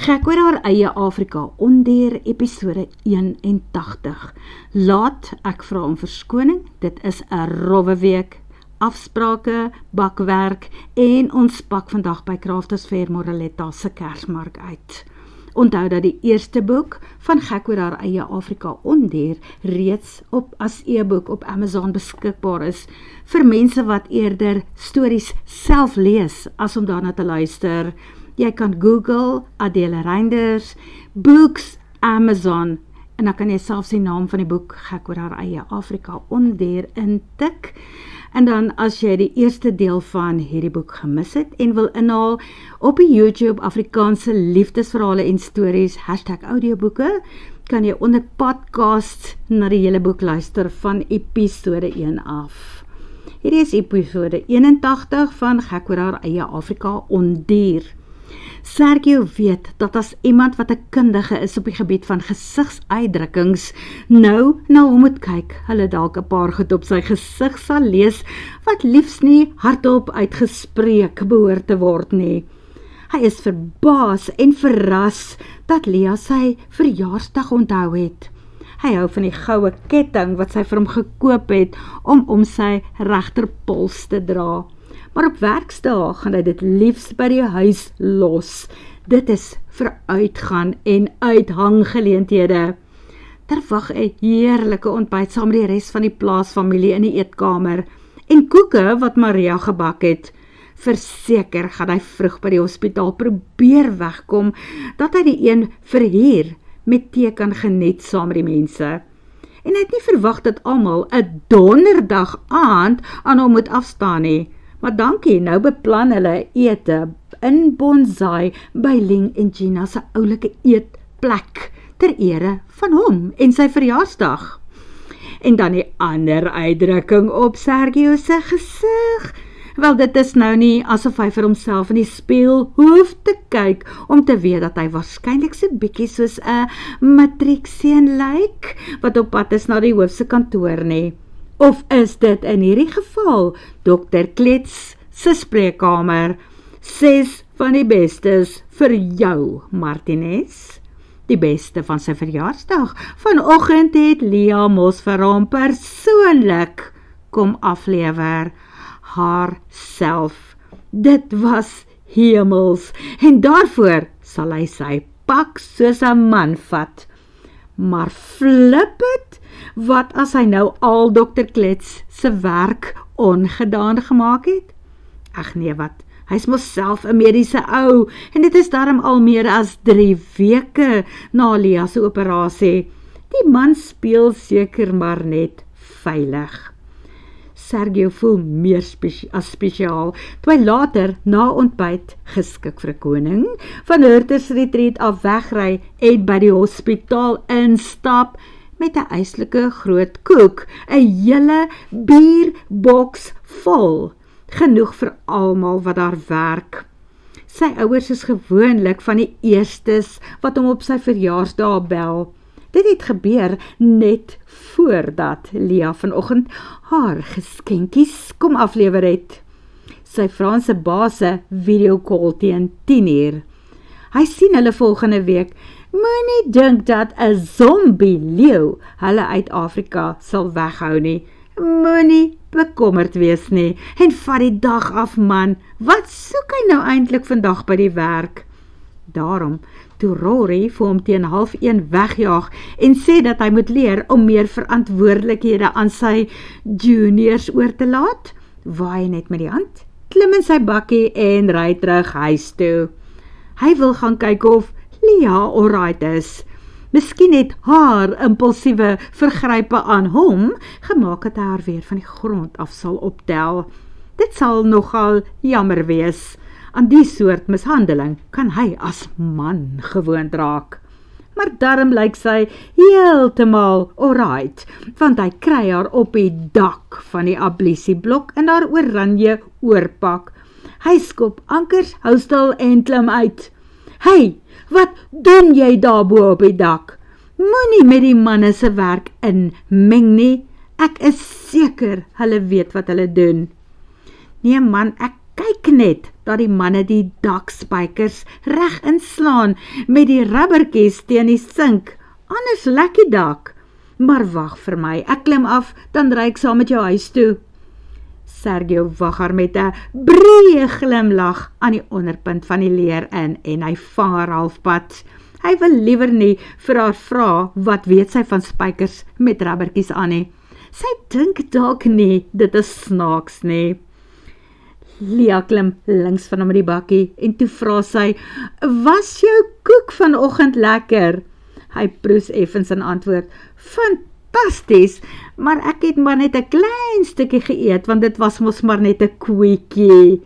Gek oor haar eie Afrika, onder episode 81. Laat ek vra om verskoning, dit is 'n rowwe week, afsprake, bakwerk en ons pak vandag by Crafters Fair Moreletta se Kersmark uit. Onthou dat die eerste boek van Gek oor haar eie Afrika onder reeds as e-boek op Amazon beskikbaar is vir mense wat eerder stories self lees as om daarna te luister. Jy kan Google Adele Reinders, Books, Amazon, en dan kan jy selfs die naam van die boek Gek oor haar eie Afrika onder intik. En dan as jy die eerste deel van hierdie boek gemis het en wil inhaal op die YouTube Afrikaanse liefdesverhale en stories #audioboeke, kan jy onder podcast na die hele boek luister van episode 1 af. Hierdie is episode 81 van Gek oor haar eie Afrika onder. Sergio weet dat as iemand wat 'n kundige is op die gebied van gesigsuitdrukkings nou na hom moet kyk, hulle dalk 'n paar goed op sy gesig sal lees wat liefs nie hardop uitgespreek behoort te word nie. Hy is verbaas en verras dat Lia sy verjaarsdag onthou het. Hy hou van die goue ketting wat sy vir hom gekoop het om sy regterpols te dra. Maar op werksdae gaan hy dit liefs by die huis los. Dit is vir uitgaan en uithanggeleenthede. Daar wag 'n heerlike ontbyt saam met die res van die plaasfamilie in die eetkamer en koeke wat Maria gebak het. Verseker gaan hy vroeg by die hospitaal probeer wegkom dat hy die een verhuur met tee kan geniet saam met die mense. En hy het nie verwag dat almal 'n donderdag aand aan hom moet afstaan nie. Maar dankie, nou beplan hulle ete in Bonsai by Ling en Gina se oulike eetplek ter ere van hom en sy verjaarsdag. En dan die ander uitdrukking op Sergio se gesig. Wel, dit is nou nie asof hy vir homself in die spieël hoef te kyk om te weet dat hy waarskynlik so bietjie soos 'n matriekseun lyk wat op pad is na die hoof se kantoor nie. Of is dit in hierdie geval Dr. Klets se spreekkamer? 6 van die bestes vir jou, Martinez. Die beste van sy verjaarsdag. Vanoggend het Lia mos vir hom persoonlik kom aflewer. Haar self. Dit was hemels en daarvoor sal hy sy pak soos 'n man vat. Maar flip het, wat as hy nou al Dr. Klets se werk ongedaan gemaak het? Ag nee, wat? Hy is mos self 'n mediese ou en dit is daarom al meer as 3 weke na Lia se operasie. Die man speel seker maar net veilig. Sergio voel meer spesiaal, toe hy later na ontbyt geskik vir 'n koning van Hurters Retreat af wegry en by die hospitaal instap met 'n eislike groot koek, 'n hele bierboks vol, genoeg vir almal wat daar werk. Sy ouers is gewoonlik van die eerstes wat hom op sy verjaarsdag bel. Dit het gebeur net voordat Lia vanoggend haar geskenkies kom aflewer het. Sy Franse baase videocall teen 10:00. Hy sien hulle volgende week. Moenie dink dat 'n zombie leeu hulle uit Afrika sal weghou nie. Moenie bekommerd wees nie. En vat die dag af, man. Wat soek hy nou eintlik vandag by die werk? Daarom, toe Rory vir hom teen 12:30 wegjaag en sê dat hy moet leer om meer verantwoordelikhede aan sy juniors oor te laat, waai hy net met die hand, klim in sy bakkie en ry terug huis toe. Hy wil gaan kyk of Lia alright is. Miskien het haar impulsiewe vergrype aan hom gemaak dat hy haar weer van die grond af sal optel. Dit sal nogal jammer wees. Aan die soort mishandeling kan hy as man gewoond raak. Maar daarom lyk sy heeltemal alright, want hy kry haar op die dak van die ablisieblok in haar oranje oorpak. Hy skop ankers, hou stil en klim uit. Hey, wat doen jy daarbo op die dak? Moenie met die manne se werk inmeng nie. Ek is seker hulle weet wat hulle doen. Nee man, ek kyk net, dat die manne die dakspykers reg inslaan met die rubbertjies teen die sink. Anders lek die dak. Maar wag vir my, ek klim af, dan ry ek saam met jou huis toe. Sergio wag haar met 'n breë glimlag aan die onderpunt van die leer in en hy vang haar halfpad. Hy wil liewer nie vir haar vra wat weet sy van spykers met rubbertjies aan nie. Sy dink dalk nie, dit is snaaks nie. Lia klim links van hom in die bakkie en toe vra sy, was jou koek vanoggend lekker? Hy proes effens in antwoord, fantasties, maar ek het maar net 'n klein stukkie geëet, want dit was mos maar net 'n koekie.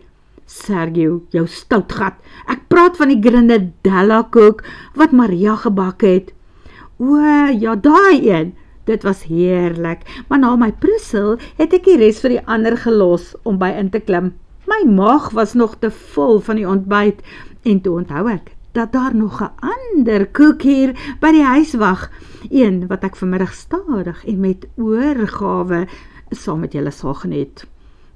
Sergio, jou stoutgat, ek praat van die Grenadella koek, wat Maria gebak het. O, ja, daai een, dit was heerlik, maar na my proesel het ek die res vir die ander gelos om by in te klim. My maag was nog te vol van die ontbyt, en toe onthou ek, dat daar nog 'n ander koek hier by die huis wag, een wat ek vanmiddag stadig en met oorgawe saam met julle sal geniet.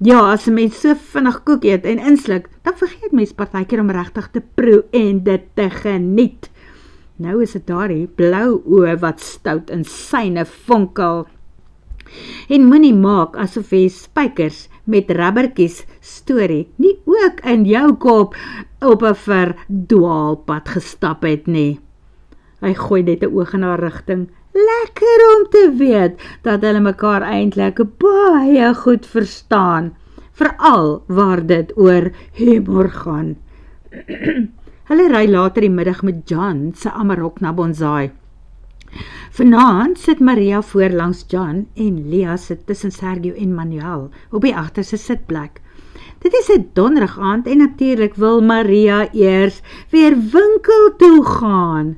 Ja, as 'n mens so vinnig koek eet en insluk, dan vergeet mens partykeer om regtig te proe en dit te geniet. Nou is dit daardie blou oë wat stout in syne vonkel. En moenie maak asof jy spykers met rubbertjies storie nie ook in jou kop op 'n verdwaalpad gestap het nie. Hy gooi net 'n oog in haar rigting. Lekker om te weet dat hulle mekaar eintlik baie goed verstaan, veral waar dit oor humor gaan. Hulle ry later die middag met John se Amarok na Bonsai. Vanaand sit Maria voor langs John en Lia sit tussen Sergio en Manuel op die agterste sitplek. Dit is 'n donderdag aand en natuurlik wil Maria eers weer winkel toe gaan.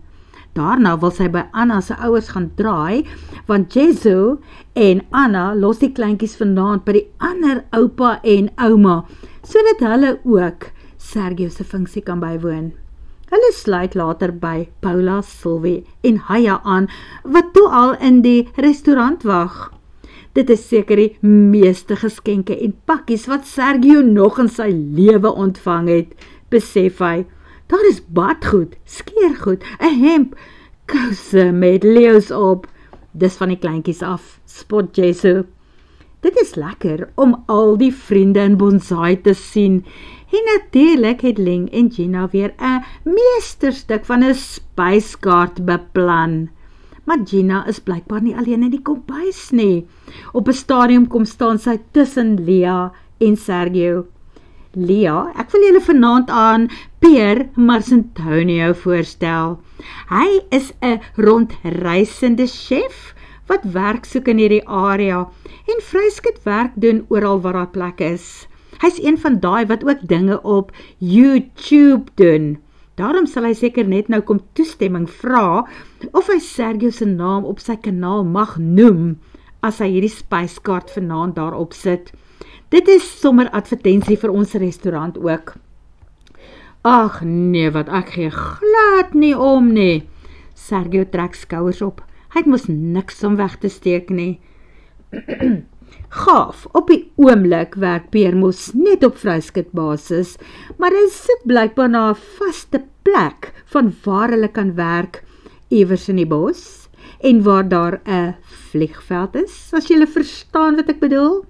Daarna wil sy by Anna se ouers gaan draai, want Jesu en Anna los die kleintjies vanaand by die ander oupa en ouma, sodat hulle ook Sergio se funksie kan bywoon. Hulle sluit later by Paula, Sylvie en Haya aan, wat toe al in die restaurant wag. Dit is seker die meeste geskenke en pakkies wat Sergio nog in sy lewe ontvang het, besef hy. Daar is badgoed, skeergoed, 'n hemp, kouse met leeu's op. Dis van die kleintjies af, spot Jesu. Dit is lekker om al die vriende in Bonsai te sien. En natuurlik het Ling en Gina weer 'n meesterstuk van 'n spyskaart beplan. Maar Gina is blykbaar nie alleen in die kombuis nie. Op 'n stadium kom staan sy tussen Lia en Sergio. Lia, ek wil julle vanaand aan Pier Marcantonio voorstel. Hy is 'n rondreisende chef wat werk soek in hierdie area en vryskut werk doen oral waar daar plek is. Hy's een van daai wat ook dinge op YouTube doen. Daarom sal hy seker net nou kom toestemming vra of hy Sergio se naam op sy kanaal mag noem as hy hierdie spyskaart vanaand daarop sit. Dit is sommer advertensie vir ons restaurant ook. Ag nee, wat ek gee glad nie om nie. Sergio trek skouers op. Hy het mos niks om weg te steek nie. Gaaf, op die oomblik werk Pier mos net op vryskutbasis, maar hy soek blykbaar na 'n vaste plek van waar hulle kan werk, iewers in die bos, en waar daar 'n vliegveld is, as julle verstaan wat ek bedoel.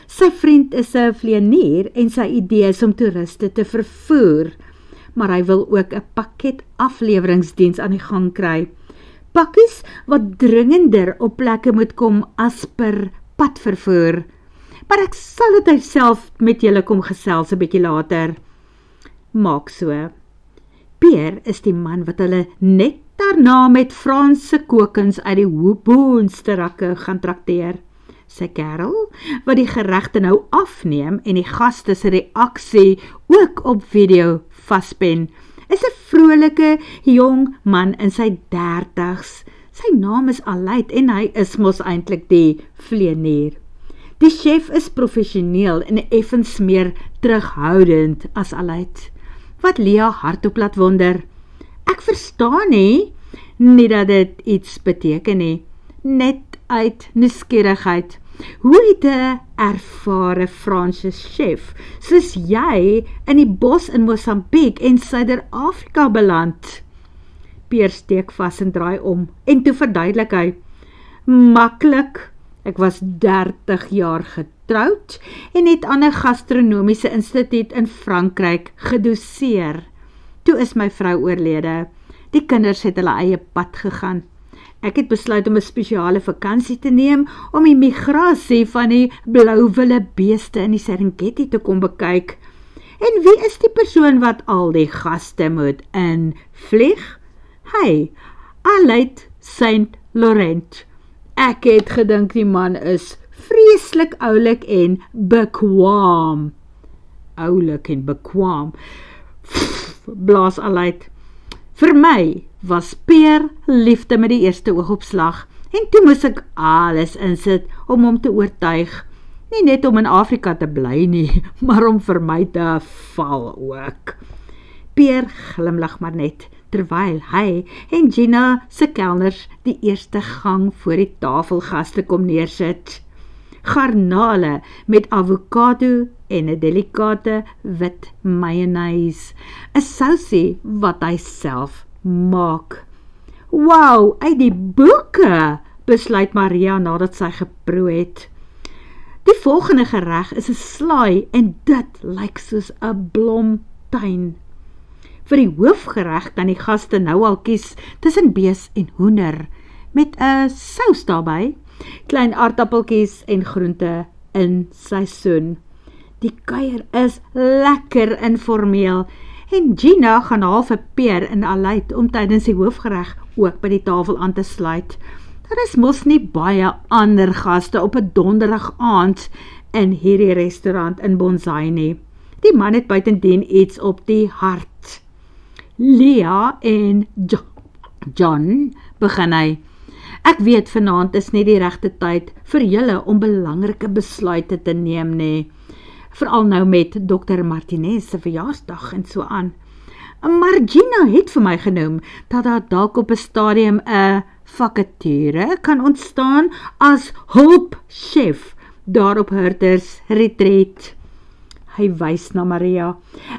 Sy vriend is 'n vlieënier en sy idee is om toeriste te vervoer, maar hy wil ook 'n pakket afleweringsdiens aan die gang kry. Pakkies wat dringender op plekke moet kom as per padvervoer. Maar ek sal dit self met julle kom gesels 'n bietjie later. Maak so. Pier is die man wat hulle net daarna met Franse kokens uit die boonste rakke gaan trakteer. Sy kerel, wat die geregte nou afneem en die gaste se reaksie ook op video vaspen, is 'n vrolike jong man in sy 30's. Sy naam is Aleid en hy is mos eintlik die vlieënier. Die chef is professioneel en effens meer terughoudend as Aleid, wat Lia hardop laat wonder. Ek verstaan nie dat dit iets beteken nie, net uit nuuskierigheid. Hoe het 'n ervare Franse chef soos jy in die bos in Mosambiek en Suider-Afrika beland? Peer steek vas en draai om en toe verduidelik hy, maklik, ek was 30 jaar getroud en het aan 'n gastronomiese instituut in Frankryk gedoseer. Toe is my vrou oorlede. Die kinders het hulle eie pad gegaan. Ek het besluit om 'n spesiale vakansie te neem om die migrasie van die blauwille beeste in die Serengeti te kom bekyk. En wie is die persoon wat al die gaste moet invlieg? Hy, Aleid Saint Laurent. Ek het gedink die man is vreeslik oulik en bekwaam. Oulik en bekwaam. Blaas Aleid. Vir my was Peer liefde met die eerste oogopslag en toe moes ek alles insit om hom te oortuig. Nie net om in Afrika te bly nie, maar om vir my te val ook. Peer glimlag maar net, terwyl hy en Gina se kelners die eerste gang voor die tafelgaste kom neersit. Garnale met avokado en 'n delikate wit mayonnaise, 'n sousie wat hy self maak. Wow, uit die boeke, besluit Maria nadat sy geproe het. Die volgende gereg is 'n slaai en dit lyk soos 'n blomtuin. Vir die hoofgereg kan die gaste nou al kies tussen bees en hoender, met 'n sous daarbey, klein aardappeltjies en groente in seisoen. Die kuier is lekker informeel en Gina gaan half 'n peer in Aleid om tydens die hoofgereg ook by die tafel aan te sluit. Daar is mos nie baie ander gaste op 'n donderdag aand in hierdie restaurant in Bonsai nie. Die man het buitendien iets op die hart. Leah en John, begin hy. Ek weet vanaand is nie die regte tyd vir julle om belangrike besluite te neem nie. Veral nou met Dr. Martinez se verjaarsdag en so aan. Maar Gina het vir my genoem dat daar dalk op 'n stadium 'n vakature kan ontstaan as hulpchef daar op Hurters Retreat. Hy wys na Maria.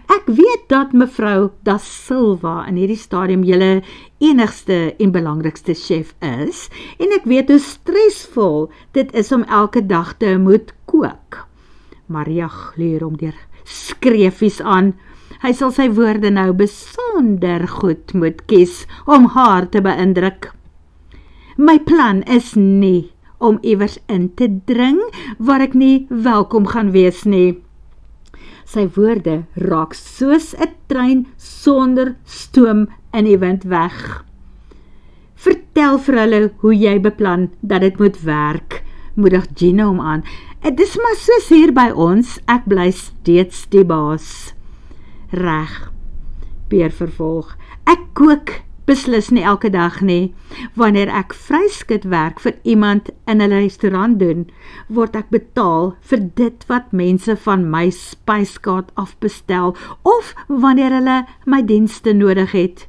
Ek weet dat mevrou Da Silva in hierdie stadium julle enigste en belangrikste chef is en ek weet hoe stresvol dit is om elke dag te moet kook. Maria gluur hom deur skreefies aan. Hy sal sy woorde nou besonder goed moet kies om haar te beïndruk. My plan is nie om iewers in te dring waar ek nie welkom gaan wees nie. Sy woorde raak soos 'n trein sonder stoom in die wind weg. Vertel vir hulle hoe jy beplan dat dit moet werk, moedig Gina hom aan. Dit is maar soos hier by ons, ek bly steeds die baas. Reg, Peer vervolg, ek kook beslis nie elke dag nie. Wanneer ek vryskut werk vir iemand in 'n restaurant doen, word ek betaal vir dit wat mense van my spyskaart afbestel of wanneer hulle my dienste nodig het.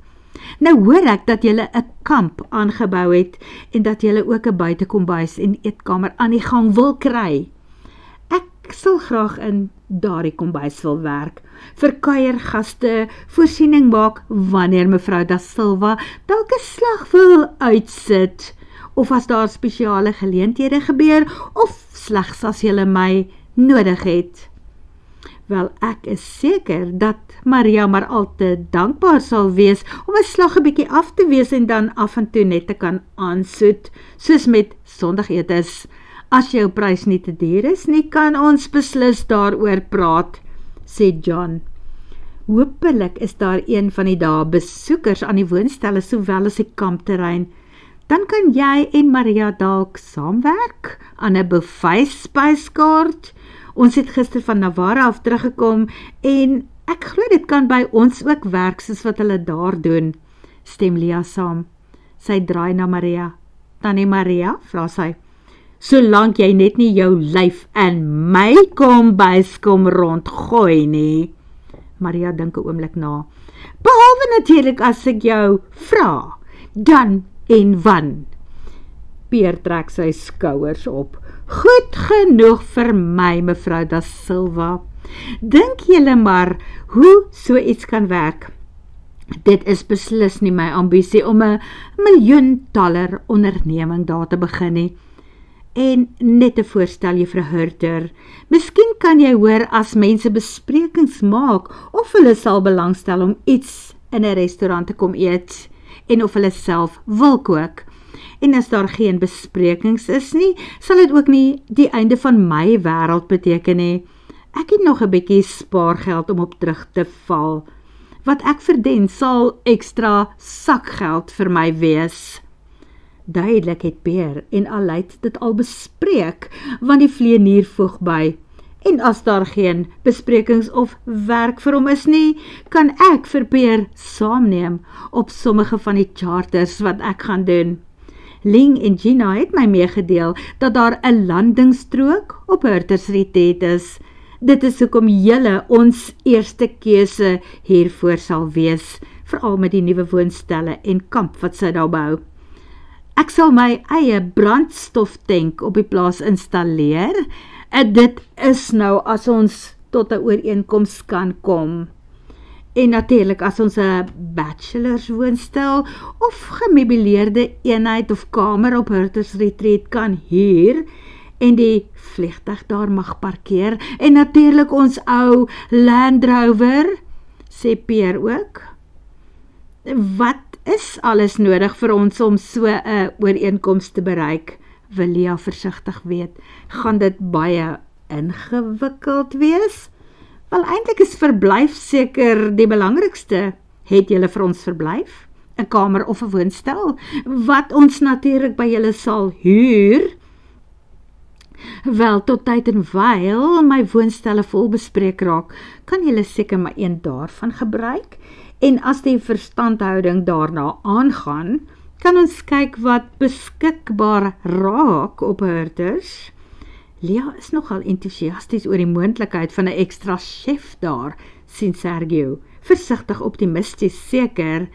Nou hoor ek dat julle 'n kamp aangebou het en dat julle ook 'n buitekombuis en eetkamer aan die gang wil kry. Ek sal graag in daardie kombuis wil werk, vir kuiergaste voorsiening maak wanneer mevrou Da Silva dalk 'n slag wil uitsit, of as daar spesiale geleenthede gebeur, of slegs as julle my nodig het. Wel, ek is seker dat Maria maar al te dankbaar sal wees om 'n slag 'n bietjie af te wees en dan af en toe net te kan aansoet, soos met sondagetes. As jou prys nie te duur is nie, kan ons beslis daaroor praat, sê John. Hopelik is daar een van die dae besoekers aan die woonstelle sowel as die kampterrein. Dan kan jy en Maria dalk saamwerk aan 'n buffet spyskaart. Ons het gister van Navarra af teruggekom en ek glo dit kan by ons ook werk soos wat hulle daar doen, stem Leah saam. Sy draai na Maria. Tannie Maria, vra sy, solank jy net nie jou lyf in my kombuis kom rondgooi nie. Maria dink 'n oomblik na. Behalwe natuurlik as ek jou vra, dan en wan. Peer trek sy skouers op. Goed genoeg vir my, mevrou Da Silva. Dink julle maar hoe so iets kan werk? Dit is beslis nie my ambisie om 'n miljoen-dollar onderneming daar te begin nie. En net 'n voorstel, juffrou Hurter. Miskien kan jy hoor as mense besprekings maak of hulle sal belangstel om iets in 'n restaurant te kom eet en of hulle self wil kook. En as daar geen besprekings is nie, sal dit ook nie die einde van my wêreld beteken nie. Ek het nog 'n bietjie spaargeld om op terug te val. Wat ek verdien sal ekstra sakgeld vir my wees. Duidelik het Peer en Aleid dit al bespreek, want die vleenier voeg by. En as daar geen besprekings of werk vir hom is nie, kan ek vir Peer saamneem op sommige van die charters wat ek gaan doen. Ling en Gina het my meegedeel dat daar 'n landingsstrook op Hurters Retreat is. Dit is hoekom julle ons eerste keuse hiervoor sal wees, veral met die nuwe woonstelle en kamp wat sy daar bou. Ek sal my eie brandstoftank op die plaas installeer. Dit is nou as ons tot 'n ooreenkoms kan kom. En natuurlik as ons 'n bachelors woonstel of gemeubileerde eenheid of kamer op Hurters Retreat kan huur en die vliegtuig daar mag parkeer en natuurlik ons ou Land Rover, sê Peer ook. Wat is alles nodig vir ons om so 'n ooreenkoms te bereik? Wil Lia versigtig weet, gaan dit baie ingewikkeld wees? Wel, eintlik is verblyf seker die belangrikste. Het julle vir ons verblyf? 'n Kamer of 'n woonstel? Wat ons natuurlik by julle sal huur? Wel, tot tyd en wyl my woonstelle vol bespreek raak, kan julle seker maar een daarvan gebruik. En as die verstandhouding daarna aangaan, kan ons kyk wat beskikbaar raak op Hurters. Lia is nogal entoesiasties oor die moontlikheid van 'n ekstra chef daar, sien Sergio, versigtig optimisties seker.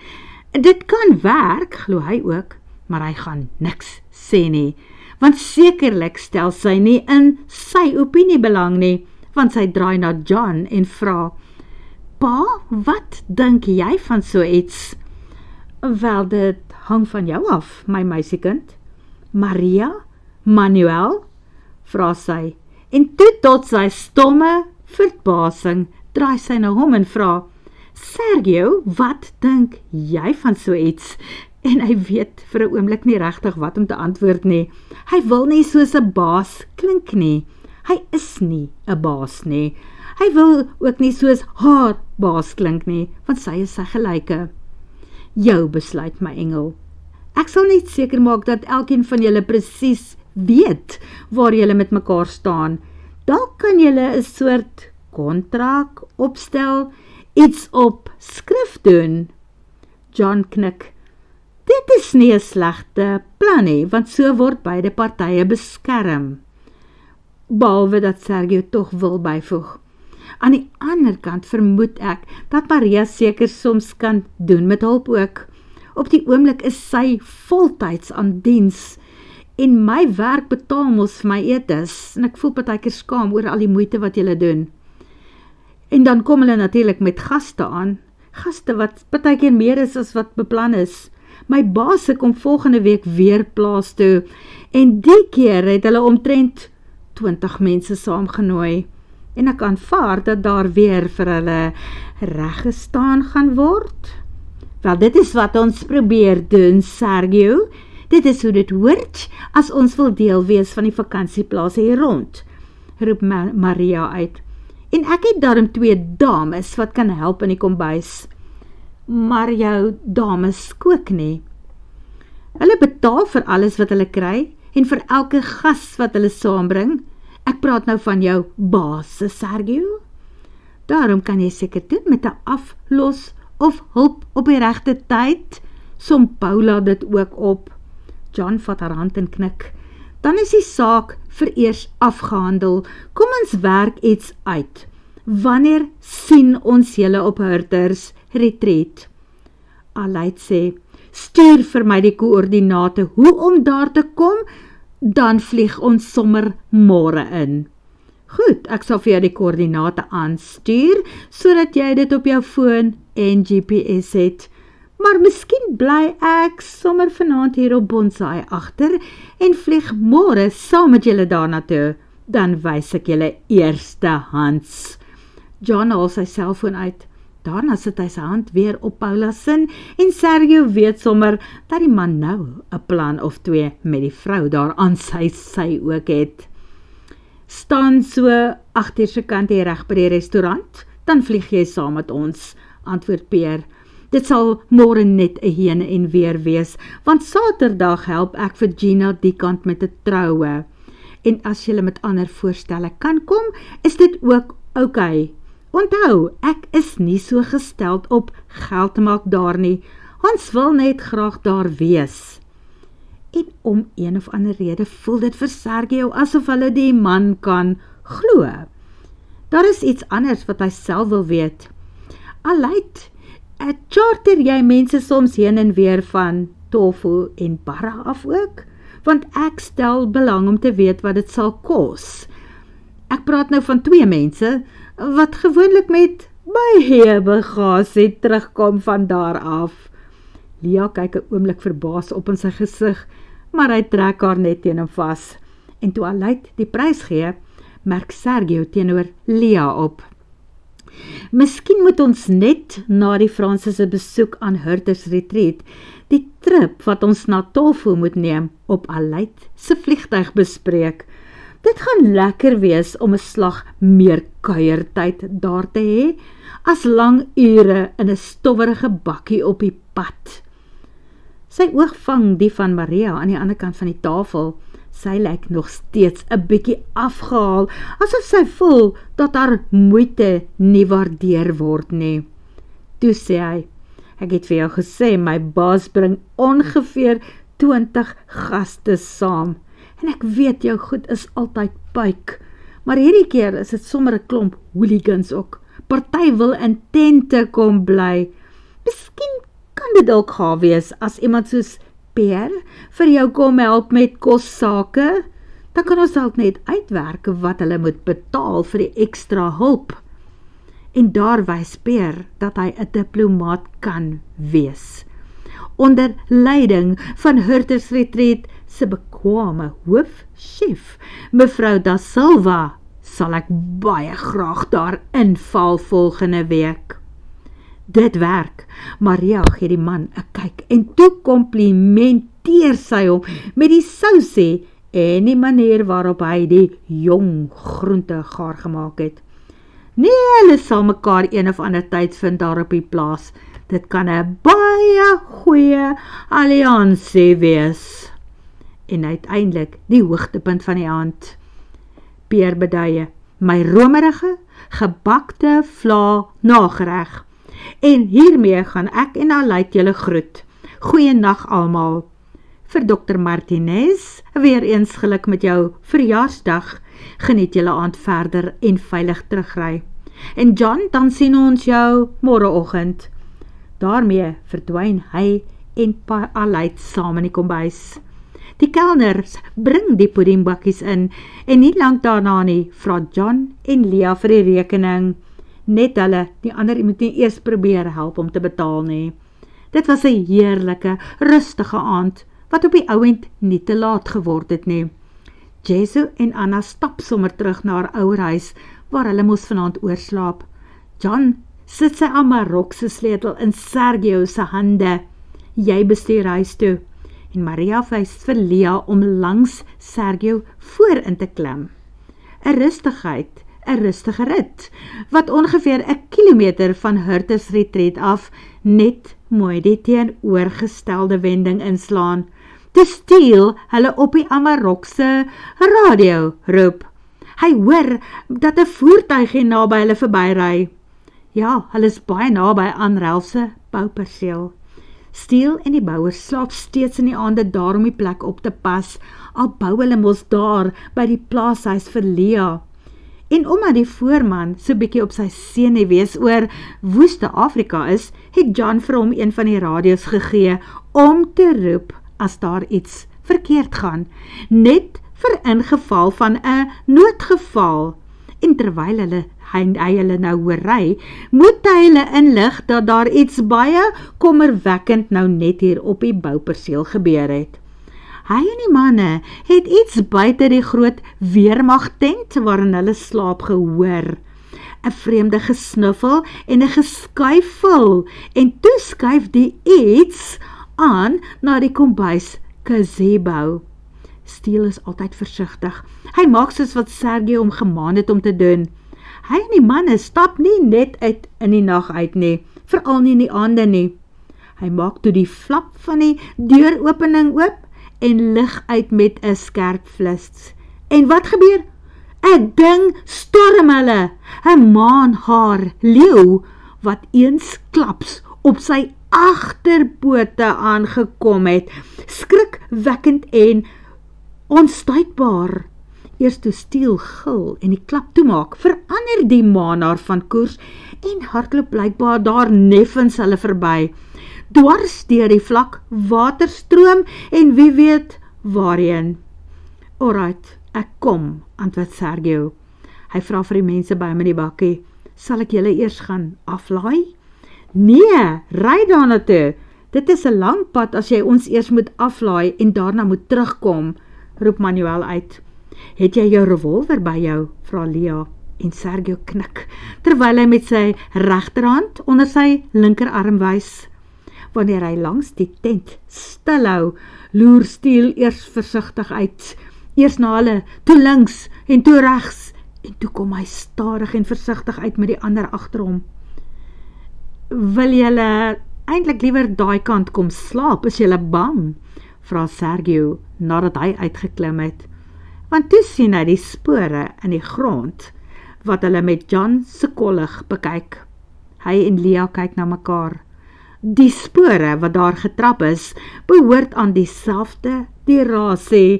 Dit kan werk, glo hy ook, maar hy gaan niks sê nie, want sekerlik stel sy nie in sy opinie belang nie, want sy draai na John en vra, Pa, wat dink jy van so iets? Wel, dit hang van jou af, my meisiekind. Maria? Manuel? Vra sy, en toe tot sy stomme verbasing, draai sy na hom en vra, Sergio, wat dink jy van so iets? En hy weet vir 'n oomblik nie regtig wat om te antwoord nie. Hy wil nie soos 'n baas klink nie. Hy is nie 'n baas nie. Hy wil ook nie soos haar baas klink nie, want sy is sy gelyke. Jou besluit, my engel. Ek sal net seker maak dat elkeen van julle presies weet waar julle met mekaar staan. Dalk kan julle 'n soort kontrak opstel, iets op skrif doen. John knik. Dit is nie 'n slegte plan nie, want so word beide partye beskerm. Behalwe dat Sergio tog wil byvoeg. Aan die ander kant vermoed ek dat Maria seker soms kan doen met hulp ook. Op die oomblik is sy voltyds aan diens en my werk betaal mos vir my etes en ek voel partykeer skaam oor al die moeite wat julle doen. En dan kom hulle natuurlik met gaste aan, gaste wat partykeer meer is as wat beplan is. My baas kom volgende week weer plaas toe en die keer het hulle omtrent 20 mense saamgenooi. En ek aanvaar dat daar weer vir hulle reggestaan gaan word. Wel, dit is wat ons probeer doen, Sergio. Dit is hoe dit hoort, as ons wil deel wees van die vakansieplaas hier rond, roep Maria uit. En ek het daarom 2 dames wat kan help in die kombuis. Maar jou dames kook nie. Hulle betaal vir alles wat hulle kry, en vir elke gas wat hulle saambring. Ek praat nou van jou baas, Sergio. Daarom kan jy seker doen met 'n aflos of hulp op die regte tyd. Som Paula dit ook op. John vat haar hand en knik. Dan is die saak vereers afgehandel. Kom ons werk iets uit. Wanneer sien ons julle op Hurters Retreat? Aleid sê, stuur vir my die koördinate hoe om daar te kom, dan vlieg ons sommer môre in. Goed, ek sal vir jou die koördinate aanstuur, sodat jy dit op jou foon en GPS het. Maar miskien bly ek sommer vanaand hier op Bonsai agter en vlieg môre saam met julle daarna toe. Dan wys ek julle eerstehands. John haal sy selfoon uit. Daarna sit hy sy hand weer op Paula sin en Sergio weet sommer dat die man nou 'n plan of 2 met die vrou daar aan sy sy ook het. Staan so 8 se kant hier reg by die restaurant, dan vlieg jy saam met ons, antwoord Pierre. Dit sal môre net 'n heen en weer wees, want Saterdag help ek vir Gina die kant met 'n troue. En as jy met ander voorstelle kan kom, is dit ook oukei. Onthou, ek is nie so gesteld op geld te maak daar nie. Ons wil net graag daar wees. En om een of ander rede voel dit vir Sergio asof hulle die man kan glo. Daar is iets anders wat hy self wil weet. Alright, charter jy mense soms heen en weer van Tofu en Barra af ook? Want ek stel belang om te weet wat dit sal kos. Ek praat nou van 2 mense, wat gewoonlik met baie bagasie terugkom van daar af. Lia kyk 'n oomblik verbaas op in sy gesig, maar hy trek haar net teen hom vas. En toe Aleid die prys gee, merk Sergio teenoor Lia op. Miskien moet ons net na die Franse besoek aan Hurters Retreat die trip wat ons na Tofu moet neem op Aleid se vliegtuig bespreek. Dit gaan lekker wees om 'n slag meer kuiertyd daar te hê, as lang ure in 'n stowwerige bakkie op die pad. Sy oog vang die van Maria aan die ander kant van die tafel. Sy lyk nog steeds 'n bietjie afgehaal, asof sy voel dat haar moeite nie waardeer word nie. Toe sê hy, ek het vir jou gesê, my baas bring ongeveer 20 gaste saam. En ek weet jou goed is altyd puik, maar hierdie keer is dit sommer 'n klomp hooligans ook. Party wil in tente kom bly. Miskien kan dit dalk gaaf wees as iemand soos Pierre vir jou kom help met kossake. Dan kan ons dalk net uitwerk wat hulle moet betaal vir die ekstra hulp. En daar wys Pierre dat hy 'n diplomaat kan wees. Onder leiding van Hurters Retreat se bekwame hoofchef, mevrou Da Silva, sal ek baie graag daar inval volgende week. Dit werk. Maria gee die man 'n kyk en toe komplimenteer sy hom met die sousie en die manier waarop hy die jong groente gaar gemaak het. Nee, hulle sal mekaar een of ander tyd vind daar op die plaas. Dit kan 'n baie goeie alliansie wees. En uiteindelik die hoogtepunt van die aand. Pierre beduie, my romerige, gebakte vla nagereg. En hiermee gaan ek en Aleid julle groet. Goeienag almal. Vir Dr. Martinez, weer eens geluk met jou verjaarsdag. Geniet julle aand verder en veilig terugry. En John, dan sien ons jou môreoggend. Daarmee verdwyn hy en pa Aleid saam in die kombuis. Die kelners bring die puddingbakkies in en nie lank daarna nie vra John en Lia vir die rekening. Net hulle, die ander moet nie eers probeer help om te betaal nie. Dit was 'n heerlike, rustige aand, wat op die ouend nie te laat geword het nie. Jesu en Anna stap sommer terug na haar ouerhuis, waar hulle moes vanaand oorslaap. John sit sy Amarok se sleutel in Sergio se hande. Jy bestuur huis toe. En Maria wys vir Lia om langs Sergio voorin te klim. 'n rustige rit, wat ongeveer 1 kilometer van Hurters Retreat af net mooi die teenoorgestelde wending inslaan. Te steel hulle op die Amarok se radio roep. Hy hoor dat 'n voertuig hier naby hulle verbyry. Ja, hulle is baie naby aan Ralph se bouperseel. Steel en die bouers slaap steeds in die aande daar om die plek op te pas, al bou hulle mos daar by die plaashuis vir Lia. En omdat die voorman so bietjie op sy senuwees oor woeste Afrika is, het John vir hom een van die radio's gegee om te roep as daar iets verkeerd gaan, net vir ingeval van 'n noodgeval. En terwyl hy hulle nou hoor ry, moet hy hulle inlig dat daar iets baie kommerwekkend nou net hier op die bouperseel gebeur het. Hy en die manne het iets buite die groot weermagtent waarin hulle slaap gehoor. 'n Vreemde gesnuffel en 'n geskuifel, en toe skuif die iets aan na die kombuis gazebo. Steele is altyd versigtig. Hy maak soos wat Sergio hom gemaan het om te doen. Hy en die manne stap nie net uit in die nag uit nie, veral nie in die aande nie. Hy maak toe die flap van die deuropening oop en lig uit met 'n skerp flits. En wat gebeur? 'n Ding storm hulle. 'n Maanhaar leeu wat eensklaps op sy agterpote aangekom het, skrikwekkend en onstuitbaar. Eers toe Steele gil en die klap toemaak, verander die maanhaar van koers en hardloop blykbaar daar neffens hulle verby, dwars deur die vlak waterstroom en wie weet waarheen. Alright, ek kom, antwoord Sergio. Hy vra vir die mense by hom in die bakkie, sal ek julle eers gaan aflaai? Nee, ry daarna toe. Dit is 'n lang pad as jy ons eers moet aflaai en daarna moet terugkom, roep Manuel uit. Het jy jou revolver by jou? Vra Lea, en Sergio knik, terwyl hy met sy regterhand onder sy linkerarm wys. Wanneer hy langs die tent stilhou, loer Steele eers versigtig uit. Eers na hulle, toe links en toe regs, en toe kom hy stadig en versigtig uit met die ander agter hom. Wil julle eintlik liewer daai kant kom slaap, is julle bang? Vra Sergio, nadat hy uitgeklim het. Want toe sien hy die spore in die grond, wat hulle met John se kollig bekyk. Hy en Lea kyk na mekaar. Die spore wat daar getrap is, behoort aan dieselfde derasie,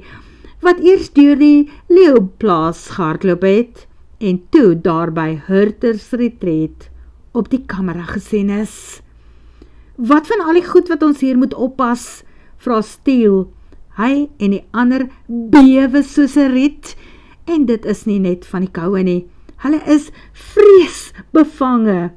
wat eers deur die leeuplaas gehardloop het, en toe daar by Hurters Retreat op die kamera gesien is. Wat van al die goed wat ons hier moet oppas? Vra Steele. Hy en die ander bewe soos 'n riet, en dit is nie net van die koue nie. Hulle is vreesbevange.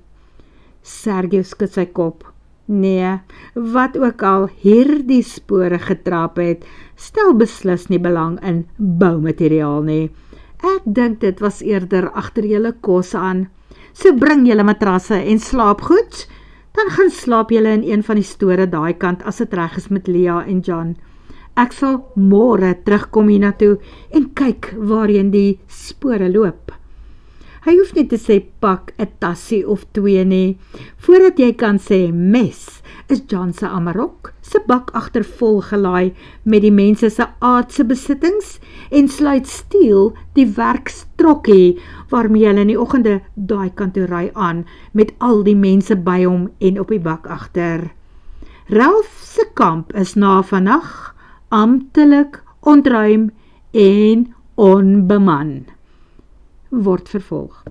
Sergio skud sy kop. Nee, wat ook al hierdie spore getrap het, stel beslis nie belang in boumateriaal nie. Ek dink dit was eerder agter julle kos aan. So bring julle matrasse en slaap goed, dan gaan slaap julle in een van die store daai kant as dit reg is met Lea en John. Ek sal môre terugkom hiernatoe en kyk waarheen die spore loop. Hy hoef nie te sê pak 'n tassie of 2 nie. Voordat jy kan sê mes, is John se amarok se bak agter vol gelaai met die mense se aardse besittings en sluit Steele die werkstrokkie waarmee hulle in die oggende daai kant toe ry aan met al die mense by hom en op die bak agter. Ralph se kamp is na vannag amptelik ontruim en onbeman. Word vervolg.